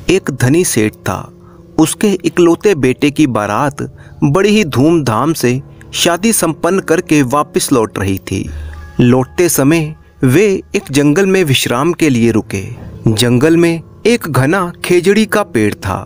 एक धनी सेठ था। उसके इकलौते बेटे की बारात बड़ी ही धूमधाम से शादी संपन्न करके वापस लौट रही थी। लौटते समय वे एक जंगल में विश्राम के लिए रुके। जंगल में एक घना खेजड़ी का पेड़ था।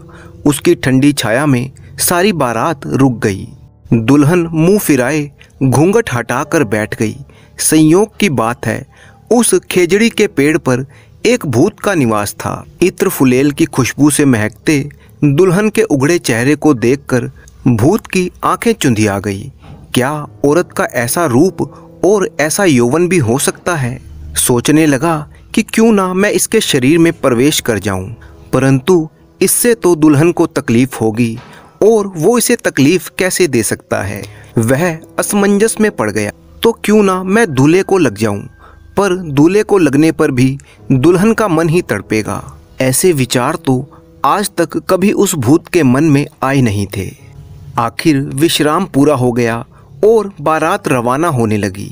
उसकी ठंडी छाया में सारी बारात रुक गई। दुल्हन मुंह फिराए घूंघट हटाकर बैठ गई। संयोग की बात है, उस खेजड़ी के पेड़ पर एक भूत का निवास था। इत्र फुलेल की खुशबू से महकते दुल्हन के उगड़े चेहरे को देखकर भूत की आंखें चुंधिया गई। क्या औरत का ऐसा रूप और ऐसा यौवन भी हो सकता है? सोचने लगा कि क्यों ना मैं इसके शरीर में प्रवेश कर जाऊं, परंतु इससे तो दुल्हन को तकलीफ होगी और वो इसे तकलीफ कैसे दे सकता है। वह असमंजस में पड़ गया, तो क्यों ना मैं दूल्हे को लग जाऊं, पर दूल्हे को लगने पर भी दुल्हन का मन ही तड़पेगा। ऐसे विचार तो आज तक कभी उस भूत के मन में आए नहीं थे। आखिर विश्राम पूरा हो गया और बारात रवाना होने लगी।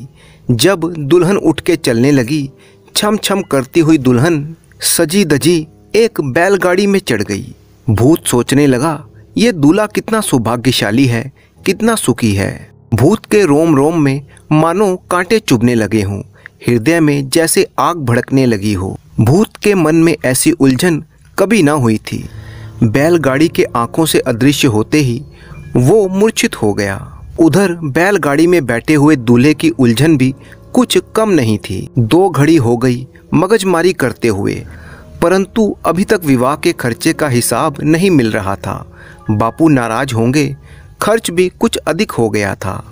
जब दुल्हन उठ के चलने लगी, छम छम करती हुई दुल्हन सजी धजी एक बैलगाड़ी में चढ़ गई। भूत सोचने लगा, ये दूल्हा कितना सौभाग्यशाली है, कितना सुखी है। भूत के रोम रोम में मानो कांटे चुभने लगे हों, हृदय में जैसे आग भड़कने लगी हो। भूत के मन में ऐसी उलझन कभी ना हुई थी। बैलगाड़ी के आंखों से अदृश्य होते ही वो मूर्छित हो गया। उधर बैलगाड़ी में बैठे हुए दूल्हे की उलझन भी कुछ कम नहीं थी। 2 घड़ी हो गई मगजमारी करते हुए, परंतु अभी तक विवाह के खर्चे का हिसाब नहीं मिल रहा था। बापू नाराज होंगे, खर्च भी कुछ अधिक हो गया था।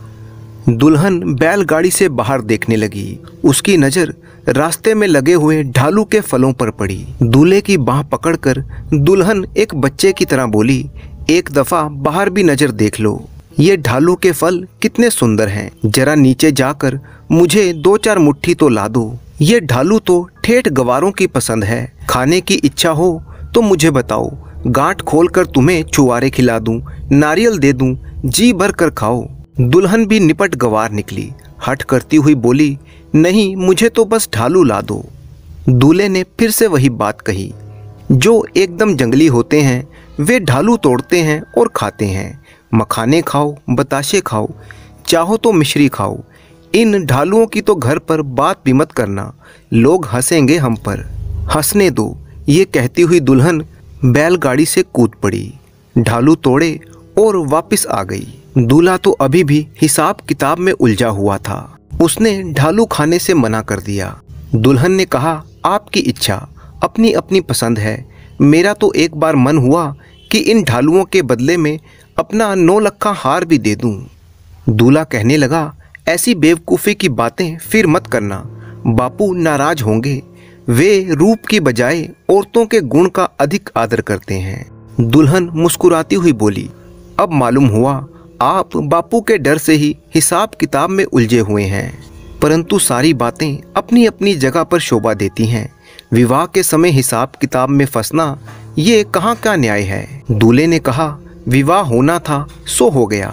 दुल्हन बैलगाड़ी से बाहर देखने लगी। उसकी नज़र रास्ते में लगे हुए ढालू के फलों पर पड़ी। दूल्हे की बाह पकड़कर दुल्हन एक बच्चे की तरह बोली, एक दफा बाहर भी नजर देख लो, ये ढालू के फल कितने सुंदर हैं। जरा नीचे जाकर मुझे 2-4 मुट्ठी तो ला दो। ये ढालू तो ठेठ गवारों की पसंद है। खाने की इच्छा हो तो मुझे बताओ, गांठ खोलकर तुम्हें छुआरे खिला दूं, नारियल दे दूं, जी भर कर खाओ। दुल्हन भी निपट गवार निकली। हट करती हुई बोली, नहीं, मुझे तो बस ढालू ला दो। दूल्हे ने फिर से वही बात कही। जो एकदम जंगली होते हैं वे ढालू तोड़ते हैं और खाते हैं। मखाने खाओ, बताशे खाओ, चाहो तो मिश्री खाओ। इन ढालुओं की तो घर पर बात भी मत करना, लोग हंसेंगे हम पर। हंसने दो, ये कहती हुई दुल्हन बैलगाड़ी से कूद पड़ी, ढालू तोड़े और वापस आ गई। दूल्हा तो अभी भी हिसाब किताब में उलझा हुआ था। उसने ढालू खाने से मना कर दिया। दुल्हन ने कहा, आपकी इच्छा, अपनी अपनी पसंद है। मेरा तो एक बार मन हुआ कि इन ढालुओं के बदले में अपना 9 लक्खा हार भी दे दूं। दूल्हा कहने लगा, ऐसी बेवकूफ़ी की बातें फिर मत करना, बापू नाराज होंगे। वे रूप की बजाय औरतों के गुण का अधिक आदर करते हैं। दुल्हन मुस्कुराती हुई बोली, अब मालूम हुआ आप बापू के डर से ही हिसाब किताब में उलझे हुए हैं, परंतु सारी बातें अपनी अपनी जगह पर शोभा देती हैं। विवाह के समय हिसाब किताब में फंसना ये कहाँ का न्याय है। दूल्हे ने कहा, विवाह होना था सो हो गया,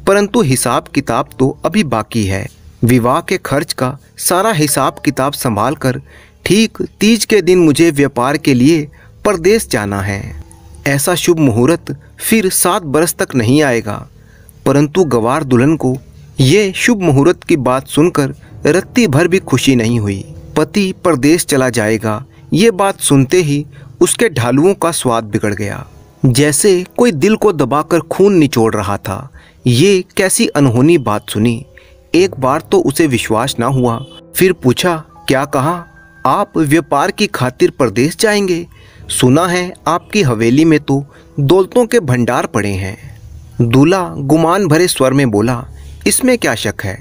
परंतु हिसाब किताब तो अभी बाकी है। विवाह के खर्च का सारा हिसाब किताब संभाल कर ठीक तीज के दिन मुझे व्यापार के लिए परदेश जाना है। ऐसा शुभ मुहूर्त फिर 7 बरस तक नहीं आएगा। परंतु गवार दुल्हन को ये शुभ मुहूर्त की बात सुनकर रत्ती भर भी खुशी नहीं हुई। पति परदेश चला जाएगा, ये बात सुनते ही उसके ढालुओं का स्वाद बिगड़ गया। जैसे कोई दिल को दबाकर खून निचोड़ रहा था। ये कैसी अनहोनी बात सुनी। एक बार तो उसे विश्वास ना हुआ, फिर पूछा, क्या कहा? आप व्यापार की खातिर परदेश जाएंगे? सुना है आपकी हवेली में तो दौलतों के भंडार पड़े हैं। दूल्हा गुमान भरे स्वर में बोला, इसमें क्या शक है,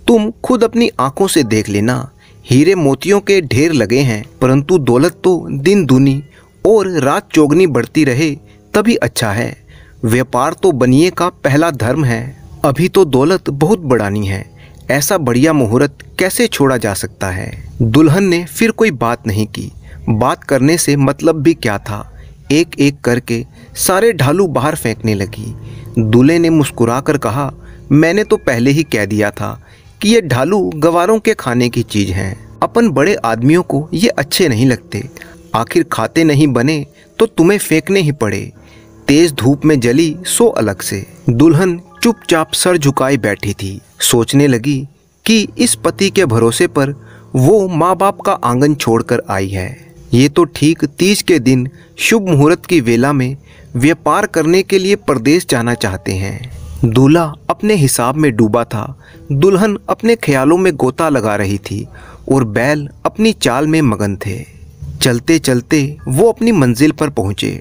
तुम खुद अपनी आंखों से देख लेना। हीरे मोतियों के ढेर लगे हैं, परंतु दौलत तो दिन दूनी और रात चौगनी बढ़ती रहे तभी अच्छा है। व्यापार तो बनिए का पहला धर्म है। अभी तो दौलत बहुत बढ़ानी है, ऐसा बढ़िया मुहूर्त कैसे छोड़ा जा सकता है। दुल्हन ने फिर कोई बात नहीं की। बात करने से मतलब भी क्या था। एक एक करके सारे ढालू बाहर फेंकने लगी। दूल्हे ने मुस्कुराकर कहा, मैंने तो पहले ही कह दिया था कि ये ढालू गवारों के खाने की चीज हैं। अपन बड़े आदमियों को ये अच्छे नहीं लगते। आखिर खाते नहीं बने तो तुम्हें फेंकने ही पड़े। तेज धूप में जली सो अलग से। दुल्हन चुपचाप सर झुकाए बैठी थी। सोचने लगी कि इस पति के भरोसे पर वो माँ बाप का आंगन छोड़कर आई है। ये तो ठीक तीज के दिन शुभ मुहूर्त की वेला में व्यापार करने के लिए परदेश जाना चाहते हैं। दूल्हा अपने हिसाब में डूबा था, दुल्हन अपने ख्यालों में गोता लगा रही थी और बैल अपनी चाल में मगन थे। चलते चलते वो अपनी मंजिल पर पहुंचे।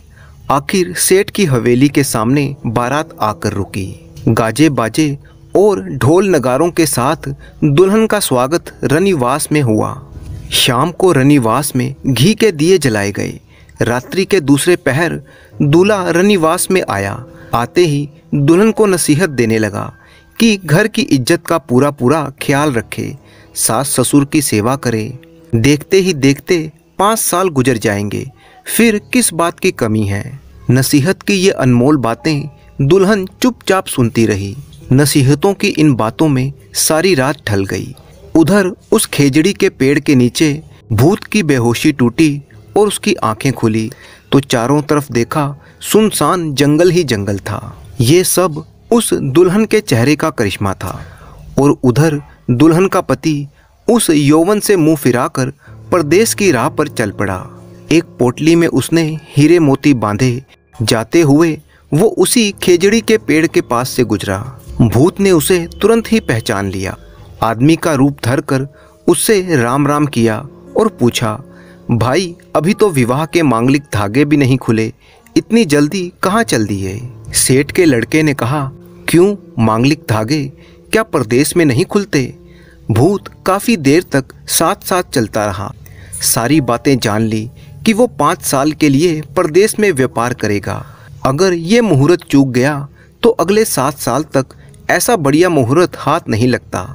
आखिर सेठ की हवेली के सामने बारात आकर रुकी। गाजे बाजे और ढोल नगारों के साथ दुल्हन का स्वागत रनिवास में हुआ। शाम को रनिवास में घी के दिए जलाए गए। रात्रि के दूसरे पहर दूल्हा रनिवास में आया। आते ही दुल्हन को नसीहत देने लगा कि घर की इज्जत का पूरा पूरा ख्याल रखे, सास ससुर की सेवा करे। देखते ही देखते 5 साल गुजर जाएंगे, फिर किस बात की कमी है। नसीहत की ये अनमोल बातें दुल्हन चुपचाप सुनती रही। नसीहतों की इन बातों में सारी रात ढल गई। उधर उस खेजड़ी के पेड़ के नीचे भूत की बेहोशी टूटी और उसकी आंखें खुली तो चारों तरफ देखा सुनसान जंगल ही जंगल था। ये सब उस दुल्हन के चेहरे का करिश्मा था। और उधर दुल्हन का पति उस यौवन से मुंह फिराकर परदेश की राह पर चल पड़ा। एक पोटली में उसने हीरे मोती बांधे। जाते हुए वो उसी खेजड़ी के पेड़ के पास से गुजरा। भूत ने उसे तुरंत ही पहचान लिया। आदमी का रूप धरकर उससे राम राम किया और पूछा, भाई अभी तो विवाह के मांगलिक धागे भी नहीं खुले, इतनी जल्दी कहाँ चल दिए? सेठ के लड़के ने कहा, क्यों मांगलिक धागे क्या परदेश में नहीं खुलते? भूत काफी देर तक साथ साथ चलता रहा। सारी बातें जान ली कि वो 5 साल के लिए परदेश में व्यापार करेगा। अगर ये मुहूर्त चूक गया तो अगले 7 साल तक ऐसा बढ़िया मुहूर्त हाथ नहीं लगता।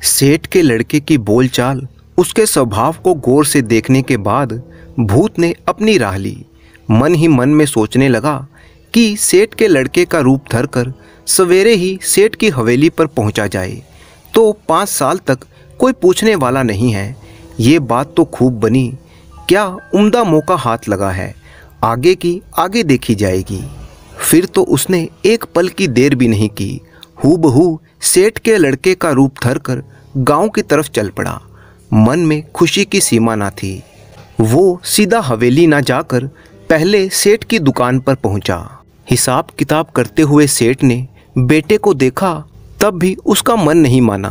सेठ के लड़के की बोलचाल, उसके स्वभाव को गौर से देखने के बाद भूत ने अपनी राह ली। मन ही मन में सोचने लगा कि सेठ के लड़के का रूप धरकर सवेरे ही सेठ की हवेली पर पहुंचा जाए तो 5 साल तक कोई पूछने वाला नहीं है। ये बात तो खूब बनी। क्या उम्दा मौका हाथ लगा है, आगे की आगे देखी जाएगी। फिर तो उसने एक पल की देर भी नहीं की। हूबहू सेठ के लड़के का रूप धरकर गांव की तरफ चल पड़ा। मन में खुशी की सीमा ना थी। वो सीधा हवेली ना जाकर पहले सेठ की दुकान पर पहुंचा। हिसाब किताब करते हुए सेठ ने बेटे को देखा, तब भी उसका मन नहीं माना।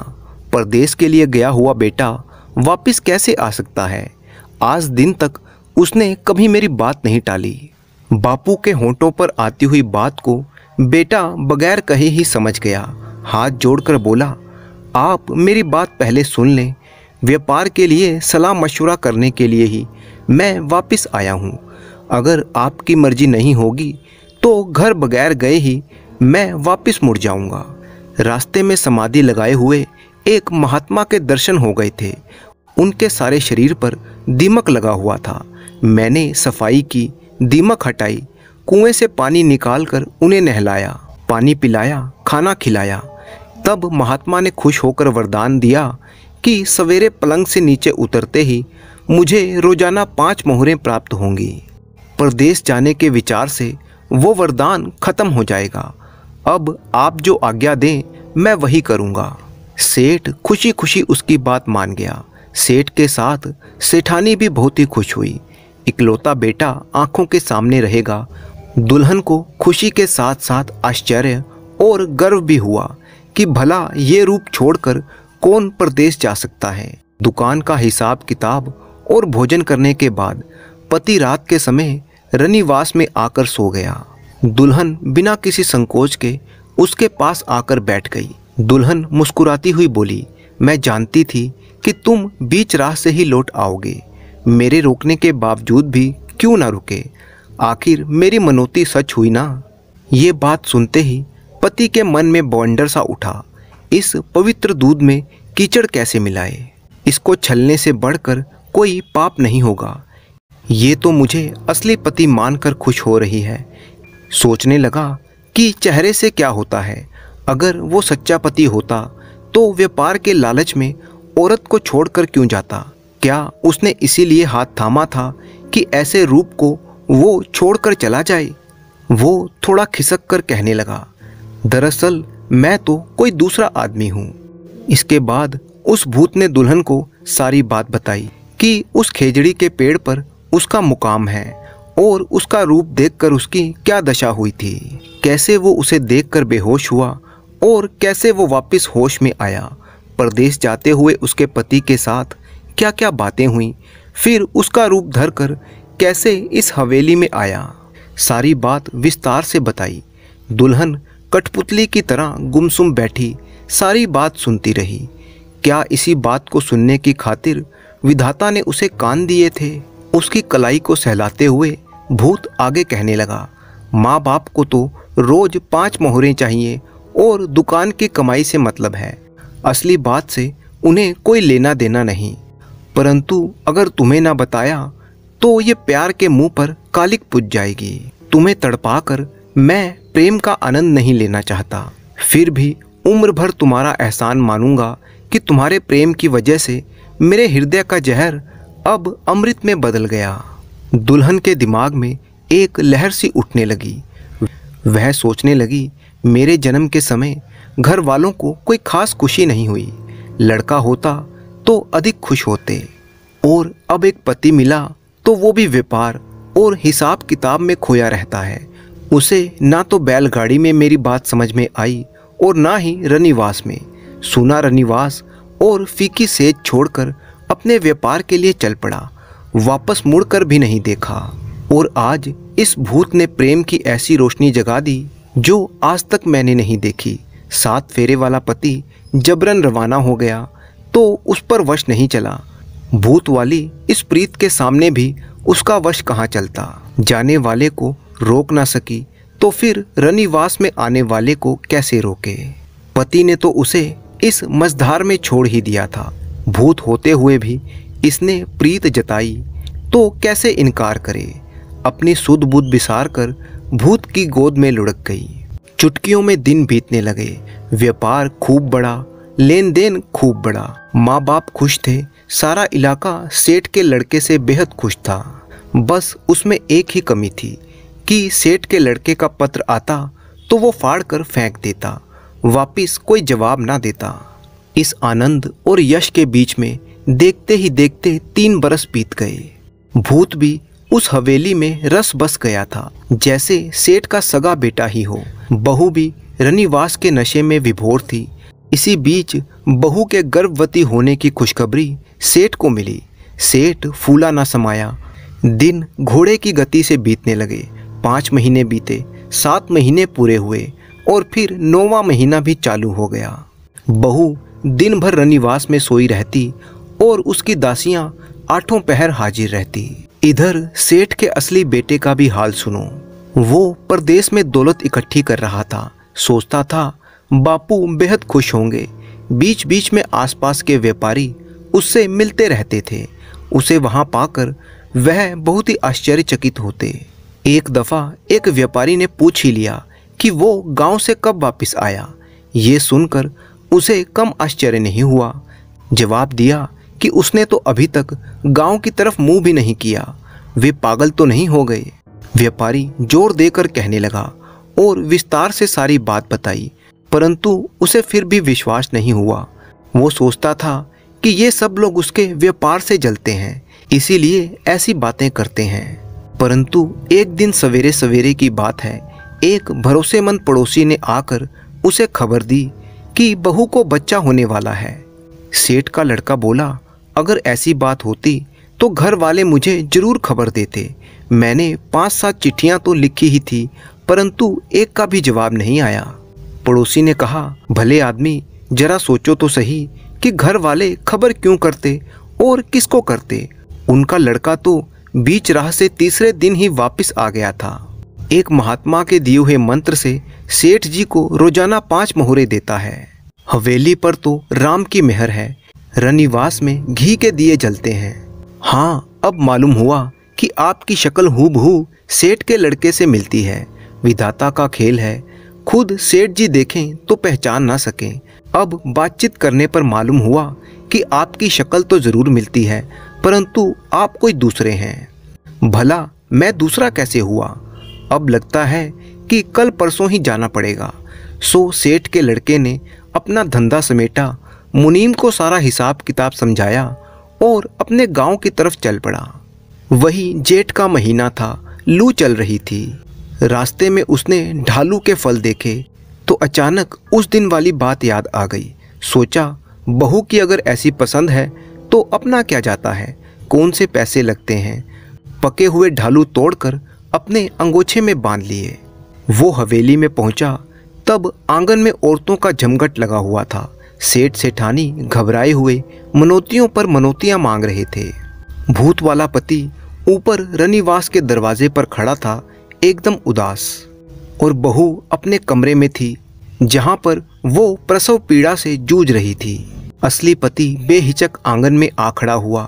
परदेश के लिए गया हुआ बेटा वापस कैसे आ सकता है? आज दिन तक उसने कभी मेरी बात नहीं टाली। बापू के होंठों पर आती हुई बात को बेटा बगैर कहे ही समझ गया। हाथ जोड़कर बोला, आप मेरी बात पहले सुन लें। व्यापार के लिए सलाह मशवरा करने के लिए ही मैं वापस आया हूँ। अगर आपकी मर्जी नहीं होगी तो घर बगैर गए ही मैं वापस मुड़ जाऊँगा। रास्ते में समाधि लगाए हुए एक महात्मा के दर्शन हो गए थे। उनके सारे शरीर पर दीमक लगा हुआ था। मैंने सफाई की, दीमक हटाई, कुएं से पानी निकालकर उन्हें नहलाया, पानी पिलाया, खाना खिलाया। तब महात्मा ने खुश होकर वरदान दिया कि सवेरे पलंग से नीचे उतरते ही मुझे रोजाना 5 मोहरें प्राप्त होंगी। परदेश जाने के विचार से वो वरदान खत्म हो जाएगा। अब आप जो आज्ञा दें मैं वही करूँगा। सेठ खुशी खुशी उसकी बात मान गया। सेठ के साथ सेठानी भी बहुत ही खुश हुई। इकलौता बेटा आंखों के सामने रहेगा। दुल्हन को खुशी के साथ साथ आश्चर्य और गर्व भी हुआ कि भला ये रूप छोड़कर कौन परदेश जा सकता है। दुकान का हिसाब किताब और भोजन करने के बाद पति रात के समय रनिवास में आकर सो गया। दुल्हन बिना किसी संकोच के उसके पास आकर बैठ गई। दुल्हन मुस्कुराती हुई बोली, मैं जानती थी कि तुम बीच राह से ही लौट आओगे। मेरे रोकने के बावजूद भी क्यों ना रुके? आखिर मेरी मनोती सच हुई ना। ये बात सुनते ही पति के मन में बवंडर सा उठा। इस पवित्र दूध में कीचड़ कैसे मिलाए? इसको छलने से बढ़कर कोई पाप नहीं होगा। ये तो मुझे असली पति मानकर खुश हो रही है। सोचने लगा कि चेहरे से क्या होता है, अगर वो सच्चा पति होता तो व्यापार के लालच में औरत को छोड़कर क्यों जाता? क्या उसने इसीलिए हाथ थामा था कि ऐसे रूप को वो छोड़कर चला जाए? वो थोड़ा खिसक कर कहने लगा, दरअसल मैं तो कोई दूसरा आदमी हूँ। इसके बाद उस भूत ने दुल्हन को सारी बात बताई कि उस खेजड़ी के पेड़ पर उसका मुकाम है और उसका रूप देखकर उसकी क्या दशा हुई थी, कैसे वो उसे देखकर बेहोश हुआ और कैसे वो वापस होश में आया, परदेश जाते हुए उसके पति के साथ क्या क्या बातें हुई, फिर उसका रूप धरकर कैसे इस हवेली में आया। सारी बात विस्तार से बताई। दुल्हन कठपुतली की तरह गुमसुम बैठी सारी बात सुनती रही। क्या इसी बात को सुनने की खातिर विधाता ने उसे कान दिए थे? उसकी कलाई को सहलाते हुए भूत आगे कहने लगा, माँ बाप को तो रोज 5 मोहरें चाहिए और दुकान की कमाई से मतलब है। असली बात से उन्हें कोई लेना देना नहीं, परंतु अगर तुम्हें ना बताया तो ये प्यार के मुंह पर कालिक पुज जाएगी। तुम्हें तड़पाकर मैं प्रेम का आनंद नहीं लेना चाहता, फिर भी उम्र भर तुम्हारा एहसान मानूंगा कि तुम्हारे प्रेम की वजह से मेरे हृदय का जहर अब अमृत में बदल गया। दुल्हन के दिमाग में एक लहर सी उठने लगी। वह सोचने लगी, मेरे जन्म के समय घर वालों को कोई खास खुशी नहीं हुई, लड़का होता तो अधिक खुश होते, और अब एक पति मिला तो वो भी व्यापार और हिसाब किताब में खोया रहता है। उसे ना तो बैलगाड़ी में मेरी बात समझ में आई और ना ही रनिवास में। सुना रनिवास और फीकी सेज छोड़कर अपने व्यापार के लिए चल पड़ा, वापस मुड़कर भी नहीं देखा। और आज इस भूत ने प्रेम की ऐसी रोशनी जगा दी जो आज तक मैंने नहीं देखी। 7 फेरे वाला पति जबरन रवाना हो गया तो उस पर वश नहीं चला। भूत वाली इस प्रीत के सामने भी उसका वश कहाँ चलता। जाने वाले को रोक ना सकी तो फिर रनिवास में आने वाले को कैसे रोके? पति ने तो उसे इस मझधार में छोड़ ही दिया था। भूत होते हुए भी इसने प्रीत जताई तो कैसे इनकार करे? अपनी सुध बुध बिसार कर भूत की गोद में लुढ़क गई। चुटकियों में दिन बीतने लगे। व्यापार खूब बढ़ा, लेन देन खूब बढ़ा। माँ बाप खुश थे, सारा इलाका सेठ के लड़के से बेहद खुश था। बस उसमें एक ही कमी थी कि सेठ के लड़के का पत्र आता तो वो फाड़ कर फेंक देता, वापिस कोई जवाब ना देता। इस आनंद और यश के बीच में देखते ही देखते 3 बरस बीत गए। भूत भी उस हवेली में रस बस गया था, जैसे सेठ का सगा बेटा ही हो। बहू भी रनिवास के नशे में विभोर थी। इसी बीच बहू के गर्भवती होने की खुशखबरी सेठ को मिली। सेठ फूला ना समाया। दिन घोड़े की गति से बीतने लगे। 5 महीने बीते, 7 महीने पूरे हुए और फिर 9वां महीना भी चालू हो गया। बहू दिन भर रनिवास में सोई रहती और उसकी दासियां 8 पहर हाजिर रहती। इधर सेठ के असली बेटे का भी हाल सुनो। वो परदेश में दौलत इकट्ठी कर रहा था। सोचता था बापू बेहद खुश होंगे। बीच बीच में आसपास के व्यापारी उससे मिलते रहते थे। उसे वहां पाकर वह बहुत ही आश्चर्यचकित होते। एक दफ़ा एक व्यापारी ने पूछ ही लिया कि वो गांव से कब वापस आया। ये सुनकर उसे कम आश्चर्य नहीं हुआ। जवाब दिया कि उसने तो अभी तक गांव की तरफ मुंह भी नहीं किया। वे पागल तो नहीं हो गए? व्यापारी जोर देकर कहने लगा और विस्तार से सारी बात बताई, परंतु उसे फिर भी विश्वास नहीं हुआ। वो सोचता था कि ये सब लोग उसके व्यापार से जलते हैं, इसीलिए ऐसी बातें करते हैं। परंतु एक दिन सवेरे सवेरे की बात है, एक भरोसेमंद पड़ोसी ने आकर उसे खबर दी कि बहू को बच्चा होने वाला है। सेठ का लड़का बोला, अगर ऐसी बात होती तो घर वाले मुझे जरूर खबर देते। मैंने 5-7 चिट्ठियां तो लिखी ही थी, परंतु एक का भी जवाब नहीं आया। पड़ोसी ने कहा, भले आदमी, जरा सोचो तो सही कि घर वाले खबर क्यों करते और किसको करते। उनका लड़का तो बीच राह से तीसरे दिन ही वापस आ गया था। एक महात्मा के दिए हुए मंत्र से सेठ जी को रोजाना 5 मोहरे देता है। हवेली पर तो राम की मेहर है। रनिवास में घी के दिए जलते हैं। हाँ, अब मालूम हुआ कि आपकी शक्ल हूबहू सेठ के लड़के से मिलती है। विधाता का खेल है। खुद सेठ जी देखें तो पहचान ना सकें। अब बातचीत करने पर मालूम हुआ कि आपकी शक्ल तो जरूर मिलती है, परंतु आप कोई दूसरे हैं। भला मैं दूसरा कैसे हुआ? अब लगता है कि कल परसों ही जाना पड़ेगा। सो सेठ के लड़के ने अपना धंधा समेटा, मुनीम को सारा हिसाब किताब समझाया और अपने गांव की तरफ चल पड़ा। वही जेठ का महीना था, लू चल रही थी। रास्ते में उसने ढालू के फल देखे तो अचानक उस दिन वाली बात याद आ गई। सोचा, बहू की अगर ऐसी पसंद है तो अपना क्या जाता है, कौन से पैसे लगते हैं। पके हुए ढालू तोड़कर अपने अंगोछे में बांध लिए। वो हवेली में पहुंचा तब आंगन में औरतों का जमघट लगा हुआ था। सेठ सेठानी घबराए हुए मनोतियों पर मनोतियां मांग रहे थे। भूत वाला पति ऊपर रनिवास के दरवाजे पर खड़ा था, एकदम उदास, और बहू अपने कमरे में थी जहां पर वो प्रसव पीड़ा से जूझ रही थी। असली पति बेहिचक आंगन में आ खड़ा हुआ,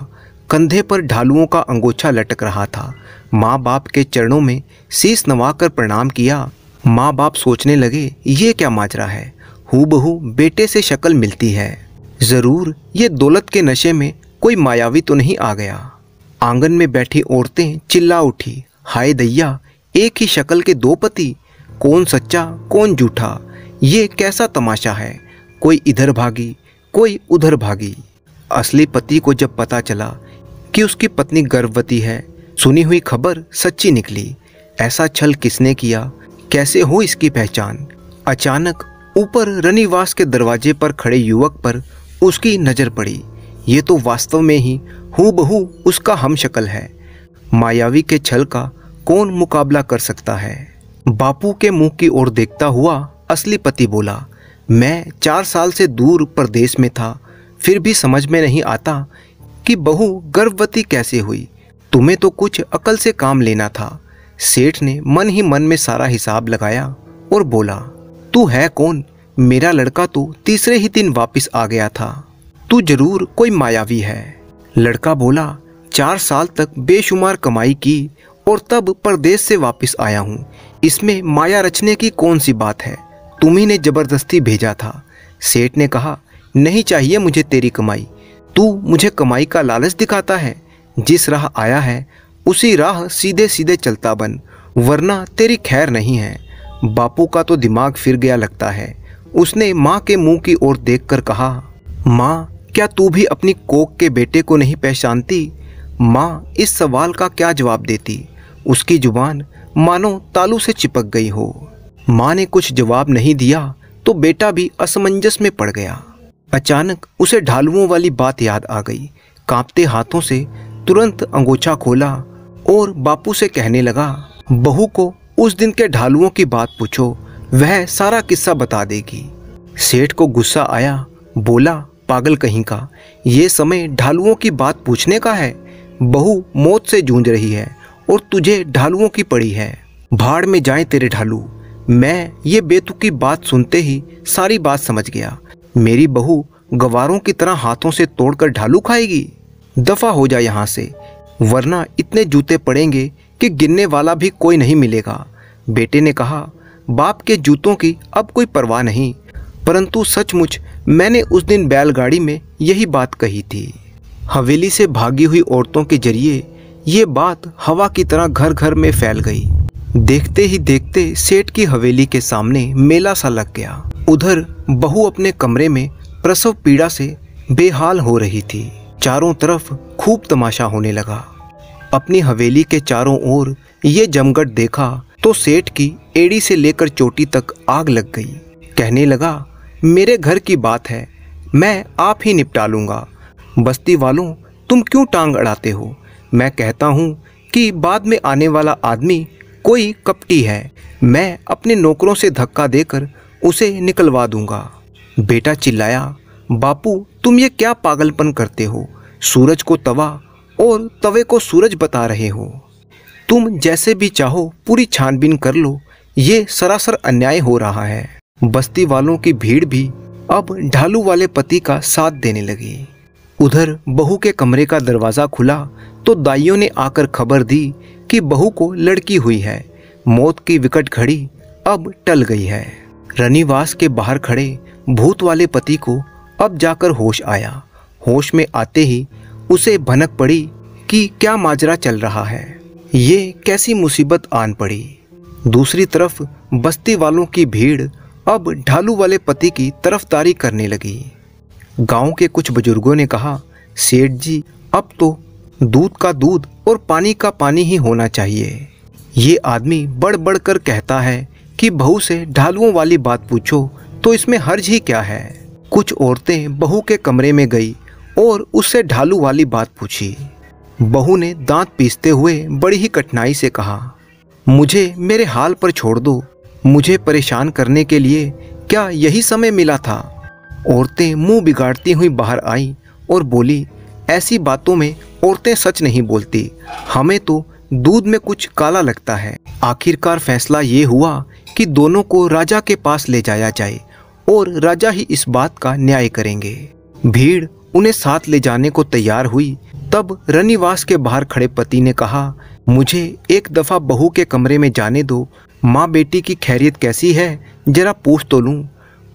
कंधे पर ढालुओं का अंगोछा लटक रहा था। माँ बाप के चरणों में शीश नवाकर प्रणाम किया। माँ बाप सोचने लगे, ये क्या माजरा है, हूबहू बेटे से शक्ल मिलती है। जरूर ये दौलत के नशे में कोई मायावी तो नहीं आ गया। आंगन में बैठी औरतें चिल्ला उठी, हाय दैया, एक ही शक्ल के दो पति, कौन सच्चा कौन झूठा, ये कैसा तमाशा है। कोई इधर भागी, कोई उधर भागी। असली पति को जब पता चला कि उसकी पत्नी गर्भवती है, सुनी हुई खबर सच्ची निकली। ऐसा छल किसने किया, कैसे हो इसकी पहचान? अचानक ऊपर रनिवास के दरवाजे पर खड़े युवक पर उसकी नजर पड़ी। ये तो वास्तव में ही हूबहू उसका हमशक्ल है। मायावी के छल का कौन मुकाबला कर सकता है? बापू के मुंह की ओर देखता हुआ असली पति बोला, मैं 4 साल से दूर प्रदेश में था, फिर भी समझ में नहीं आता कि बहू गर्भवती कैसे हुई। तुम्हें तो कुछ अकल से काम लेना था। सेठ ने मन ही मन में सारा हिसाब लगाया और बोला, तू है कौन? मेरा लड़का तो तीसरे ही दिन वापस आ गया था। तू जरूर कोई मायावी है। लड़का बोला, 4 साल तक बेशुमार कमाई की और तब परदेश से वापस आया हूँ। इसमें माया रचने की कौन सी बात है? तुम्ही ने जबरदस्ती भेजा था। सेठ ने कहा, नहीं चाहिए मुझे तेरी कमाई। तू मुझे कमाई का लालच दिखाता है। जिस राह आया है उसी राह सीधे सीधे चलता बन, वरना तेरी खैर नहीं है। बापू का तो दिमाग फिर गया लगता है। उसने माँ के मुंह की ओर देखकर कहा, माँ, क्या तू भी अपनी कोख के बेटे को नहीं पहचानती? माँ इस सवाल का क्या जवाब देती? उसकी जुबान मानो तालू से चिपक गई हो। माँ ने कुछ जवाब नहीं दिया तो बेटा भी असमंजस में पड़ गया। अचानक उसे ढालुओं वाली बात याद आ गई। कांपते हाथों से तुरंत अंगोछा खोला और बापू से कहने लगा, बहू को उस दिन के ढालुओं की बात पूछो, वह सारा किस्सा बता देगी। सेठ को गुस्सा आया, बोला, पागल कहीं का, ये समय ढालुओं की बात पूछने का है? बहू मौत से जूझ रही है और तुझे ढालुओं की पड़ी है। भाड़ में जाए तेरे ढालू। मैं ये बेतुकी बात सुनते ही सारी बात समझ गया। मेरी बहू गवारों की तरह हाथों से तोड़कर ढालू खाएगी? दफा हो जा यहाँ से, वरना इतने जूते पड़ेंगे कि गिनने वाला भी कोई नहीं मिलेगा। बेटे ने कहा, बाप के जूतों की अब कोई परवाह नहीं, परंतु सचमुच मैंने उस दिन बैलगाड़ी में यही बात कही थी। हवेली से भागी हुई औरतों के जरिए ये बात हवा की तरह घर घर में फैल गई। देखते ही देखते सेठ की हवेली के सामने मेला सा लग गया। उधर बहू अपने कमरे में प्रसव पीड़ा से बेहाल हो रही थी। चारों तरफ खूब तमाशा होने लगा। अपनी हवेली के चारों ओर ये जमघट देखा तो सेठ की एड़ी से लेकर चोटी तक आग लग गई। कहने लगा, मेरे घर की बात है, मैं आप ही निपटा लूँगा। बस्ती वालों, तुम क्यों टांग अड़ाते हो? मैं कहता हूँ कि बाद में आने वाला आदमी कोई कपटी है। मैं अपने नौकरों से धक्का देकर उसे निकलवा दूंगा। बेटा चिल्लाया, बापू तुम ये क्या पागलपन करते हो? सूरज को तवा और तवे को सूरज बता रहे हो। तुम जैसे भी चाहो पूरी छानबीन कर लो, ये सरासर अन्याय हो रहा है। बस्ती वालों की भीड़ भी अब ढालू वाले पति का साथ देने लगी। उधर बहू के कमरे का दरवाज़ा खुला तो दाइयों ने आकर खबर दी कि बहू को लड़की हुई है। मौत की विकट घड़ी अब टल गई है। रनिवास के बाहर खड़े भूत वाले पति को अब जाकर होश आया। होश में आते ही उसे भनक पड़ी कि क्या माजरा चल रहा है, ये कैसी मुसीबत आन पड़ी। दूसरी तरफ बस्ती वालों की भीड़ अब ढालू वाले पति की तरफदारी करने लगी। गांव के कुछ बुजुर्गों ने कहा, सेठ जी अब तो दूध का दूध और पानी का पानी ही होना चाहिए। ये आदमी बढ़ बढ़ कर कहता है कि बहू से ढालुओं वाली बात पूछो तो इसमें हर्ज ही क्या है। कुछ औरतें बहू के कमरे में गई और उससे ढालू वाली बात पूछी। बहू ने दांत पीसते हुए बड़ी ही कठिनाई से कहा, मुझे मेरे हाल पर छोड़ दो, मुझे परेशान करने के लिए क्या यही समय मिला था। औरतें मुंह बिगाड़ती हुई बाहर आई और बोली, ऐसी बातों में औरतें सच नहीं बोलती, हमें तो दूध में कुछ काला लगता है। आखिरकार फैसला ये हुआ कि दोनों को राजा के पास ले जाया जाए और राजा ही इस बात का न्याय करेंगे। भीड़ उन्हें साथ ले जाने को तैयार हुई। तब रनिवास के बाहर खड़े पति ने कहा, मुझे एक दफ़ा बहू के कमरे में जाने दो, माँ बेटी की खैरियत कैसी है जरा पूछ तो लूँ।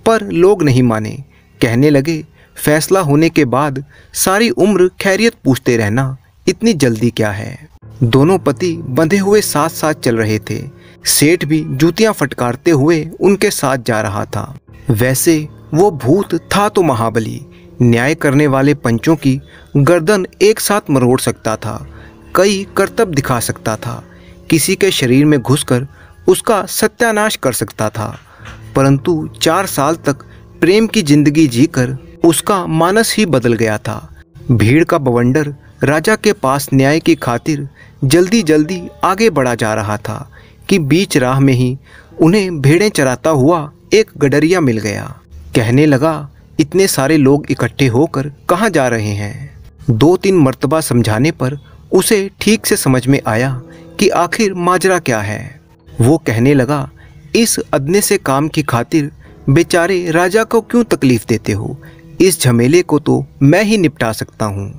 पर लोग नहीं माने, कहने लगे, फैसला होने के बाद सारी उम्र खैरियत पूछते रहना, इतनी जल्दी क्या है। दोनों पति बंधे हुए साथ साथ चल रहे थे। सेठ भी जूतियां फटकारते हुए उनके साथ जा रहा था। वैसे वो भूत था तो महाबली, न्याय करने वाले पंचों की गर्दन एक साथ मरोड़ सकता था, कई करतब दिखा सकता था, किसी के शरीर में घुसकर उसका सत्यानाश कर सकता था। परंतु 4 साल तक प्रेम की जिंदगी जीकर उसका मानस ही बदल गया था। भीड़ का बवंडर राजा के पास न्याय की खातिर जल्दी जल्दी आगे बढ़ा जा रहा था कि बीच राह में ही उन्हें भेड़ें चराता हुआ एक गडरिया मिल गया। कहने लगा, इतने सारे लोग इकट्ठे होकर कहाँ जा रहे हैं। 2-3 मर्तबा समझाने पर उसे ठीक से समझ में आया कि आखिर माजरा क्या है। वो कहने लगा, इस अदने से काम की खातिर बेचारे राजा को क्यों तकलीफ देते हो, इस झमेले को तो मैं ही निपटा सकता हूँ।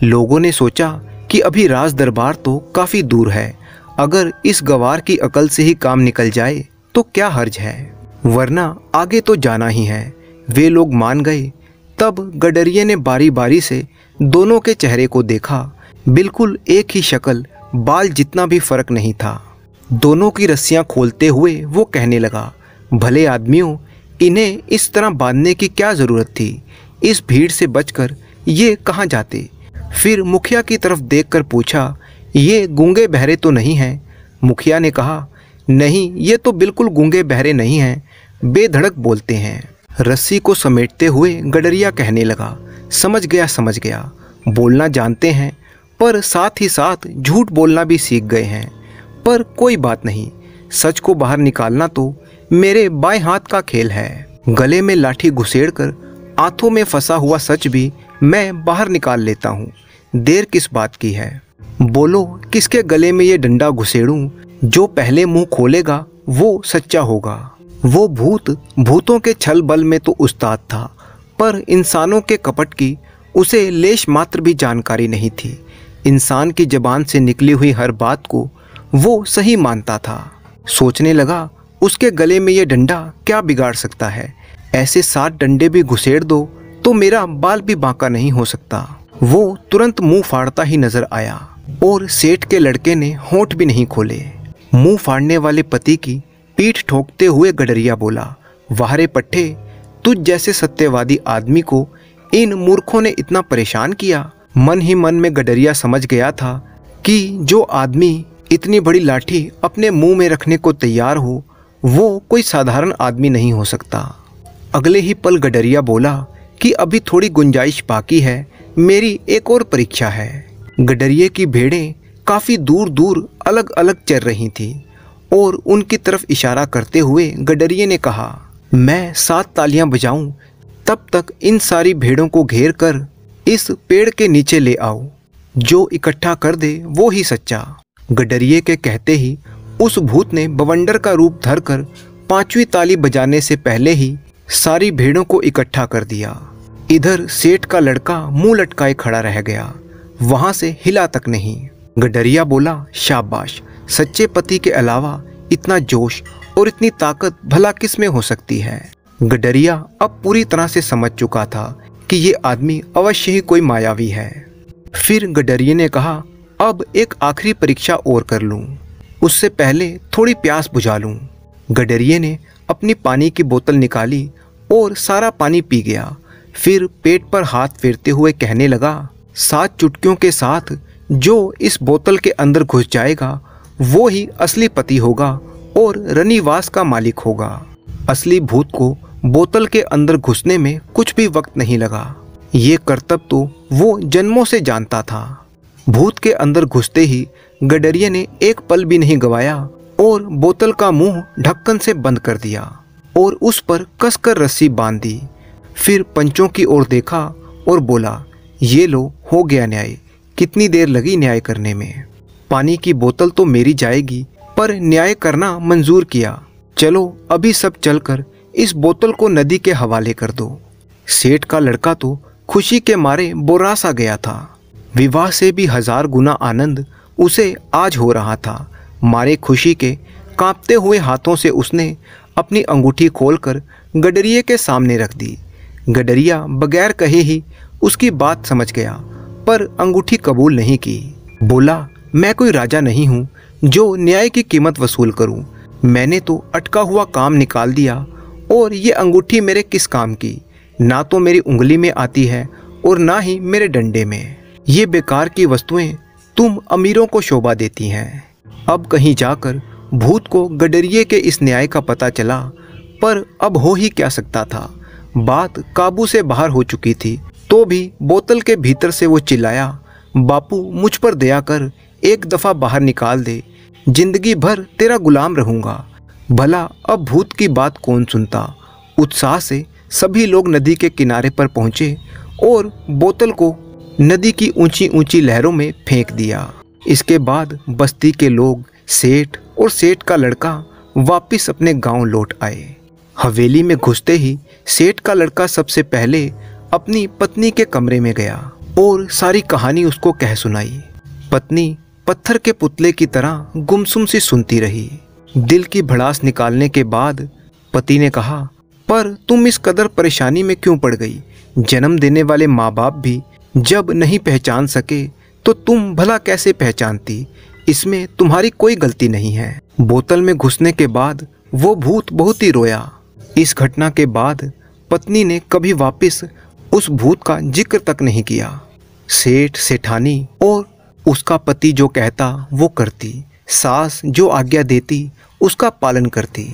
लोगों ने सोचा कि अभी राज दरबार तो काफ़ी दूर है, अगर इस गवार की अकल से ही काम निकल जाए तो क्या हर्ज है, वरना आगे तो जाना ही है। वे लोग मान गए। तब गडरिये ने बारी बारी से दोनों के चेहरे को देखा, बिल्कुल एक ही शक्ल, बाल जितना भी फर्क नहीं था। दोनों की रस्सियां खोलते हुए वो कहने लगा, भले आदमियों, इन्हें इस तरह बांधने की क्या ज़रूरत थी, इस भीड़ से बचकर ये कहाँ जाते। फिर मुखिया की तरफ देखकर पूछा, ये गूंगे बहरे तो नहीं हैं? मुखिया ने कहा, नहीं, ये तो बिल्कुल गूंगे बहरे नहीं हैं, बेधड़क बोलते हैं। रस्सी को समेटते हुए गडरिया कहने लगा, समझ गया, बोलना जानते हैं पर साथ ही साथ झूठ बोलना भी सीख गए हैं। पर कोई बात नहीं, सच को बाहर निकालना तो मेरे बाएं हाथ का खेल है। गले में लाठी घुसेड़कर आंखों में फंसा हुआ सच भी मैं बाहर निकाल लेता हूँ, देर किस बात की है। बोलो, किसके गले में ये डंडा घुसेड़ूं, जो पहले मुंह खोलेगा वो सच्चा होगा। वो भूतों के छल बल में तो उस्ताद था, पर इंसानों के कपट की उसे लेश मात्र भी जानकारी नहीं थी। इंसान की जबान से निकली हुई हर बात को वो सही मानता था। सोचने लगा, उसके गले में ये डंडा क्या बिगाड़ सकता है, ऐसे 7 डंडे भी घुसेड़ दो तो मेरा बाल भी बांका नहीं हो सकता। वो तुरंत मुंह फाड़ता ही नजर आया और सेठ के लड़के ने होंठ भी नहीं खोले। मुंह फाड़ने वाले पति की पीठ ठोकते हुए गडरिया बोला, वाहरे पट्टे, तुझ जैसे सत्यवादी आदमी को इन मूर्खों ने इतना परेशान किया। मन ही मन में गडरिया समझ गया था कि जो आदमी इतनी बड़ी लाठी अपने मुंह में रखने को तैयार हो, वो कोई साधारण आदमी नहीं हो सकता। अगले ही पल गडरिया बोला कि अभी थोड़ी गुंजाइश बाकी है, मेरी एक और परीक्षा है। गडरिये की भेड़ें काफ़ी दूर दूर अलग अलग चल रही थीं और उनकी तरफ इशारा करते हुए गडरिये ने कहा, मैं 7 तालियां बजाऊं, तब तक इन सारी भेड़ों को घेर कर इस पेड़ के नीचे ले आओ, जो इकट्ठा कर दे वो ही सच्चा। गडरिये के कहते ही उस भूत ने बवंडर का रूप धरकर 5वीं ताली बजाने से पहले ही सारी भेड़ों को इकट्ठा कर दिया। इधर सेठ का लड़का मुंह लटकाए खड़ा रह गया, वहां से हिला तक नहीं। गडरिया बोला, शाबाश, सच्चे पति के अलावा इतना जोश और इतनी ताकत भला किस में हो सकती है। गडरिया अब पूरी तरह से समझ चुका था कि ये आदमी अवश्य ही कोई मायावी है। फिर गडरिये ने कहा, अब एक आखिरी परीक्षा और कर लूं, उससे पहले थोड़ी प्यास बुझा लूं। गडरिये ने अपनी पानी की बोतल निकाली और सारा पानी पी गया। फिर पेट पर हाथ फेरते हुए कहने लगा, 7 चुटकियों के साथ जो इस बोतल के अंदर घुस जाएगा वो ही असली पति होगा और रनिवास का मालिक होगा। असली भूत को बोतल के अंदर घुसने में कुछ भी वक्त नहीं लगा। ये करतब तो वो जन्मों से जानता था। भूत के अंदर घुसते ही गडरिये ने एक पल भी नहीं गवाया और बोतल का मुंह ढक्कन से बंद कर दिया और उस पर कसकर रस्सी बांध दी। फिर पंचों की ओर देखा और बोला, ये लो, हो गया न्याय। कितनी देर लगी न्याय करने में। पानी की बोतल तो मेरी जाएगी, पर न्याय करना मंजूर किया। चलो अभी सब चलकर इस बोतल को नदी के हवाले कर दो। सेठ का लड़का तो खुशी के मारे बोरास आ गया था। विवाह से भी 1000 गुना आनंद उसे आज हो रहा था। मारे खुशी के कांपते हुए हाथों से उसने अपनी अंगूठी खोलकर गडरिये के सामने रख दी। गडरिया बगैर कहे ही उसकी बात समझ गया, पर अंगूठी कबूल नहीं की। बोला, मैं कोई राजा नहीं हूँ जो न्याय की कीमत वसूल करूँ। मैंने तो अटका हुआ काम निकाल दिया और ये अंगूठी मेरे किस काम की। ना तो मेरी उंगली में आती है और ना ही मेरे डंडे में। ये बेकार की वस्तुएं तुम अमीरों को शोभा देती हैं। अब कहीं जाकर भूत को गडरिये के इस न्याय का पता चला, पर अब हो ही क्या सकता था। बात काबू से बाहर हो चुकी थी। तो भी बोतल के भीतर से वो चिल्लाया, बापू मुझ पर दया कर, एक दफ़ा बाहर निकाल दे। जिंदगी भर तेरा गुलाम रहूँगा। भला अब भूत की बात कौन सुनता। उत्साह से सभी लोग नदी के किनारे पर पहुँचे और बोतल को नदी की ऊंची ऊंची लहरों में फेंक दिया। इसके बाद बस्ती के लोग, सेठ और सेठ का लड़का वापस अपने गांव लौट आए। हवेली में घुसते ही सेठ का लड़का सबसे पहले अपनी पत्नी के कमरे में गया और सारी कहानी उसको कह सुनाई। पत्नी पत्थर के पुतले की तरह गुमसुम सी सुनती रही। दिल की भड़ास निकालने के बाद पति ने कहा, पर तुम इस कदर परेशानी में क्यों पड़ गई। जन्म देने वाले माँ बाप भी जब नहीं पहचान सके तो तुम भला कैसे पहचानती। इसमें तुम्हारी कोई गलती नहीं है। बोतल में घुसने के बाद वो भूत बहुत ही रोया। इस घटना के बाद पत्नी ने कभी वापस उस भूत का जिक्र तक नहीं किया। सेठ सेठानी और उसका पति जो कहता वो करती, सास जो आज्ञा देती उसका पालन करती।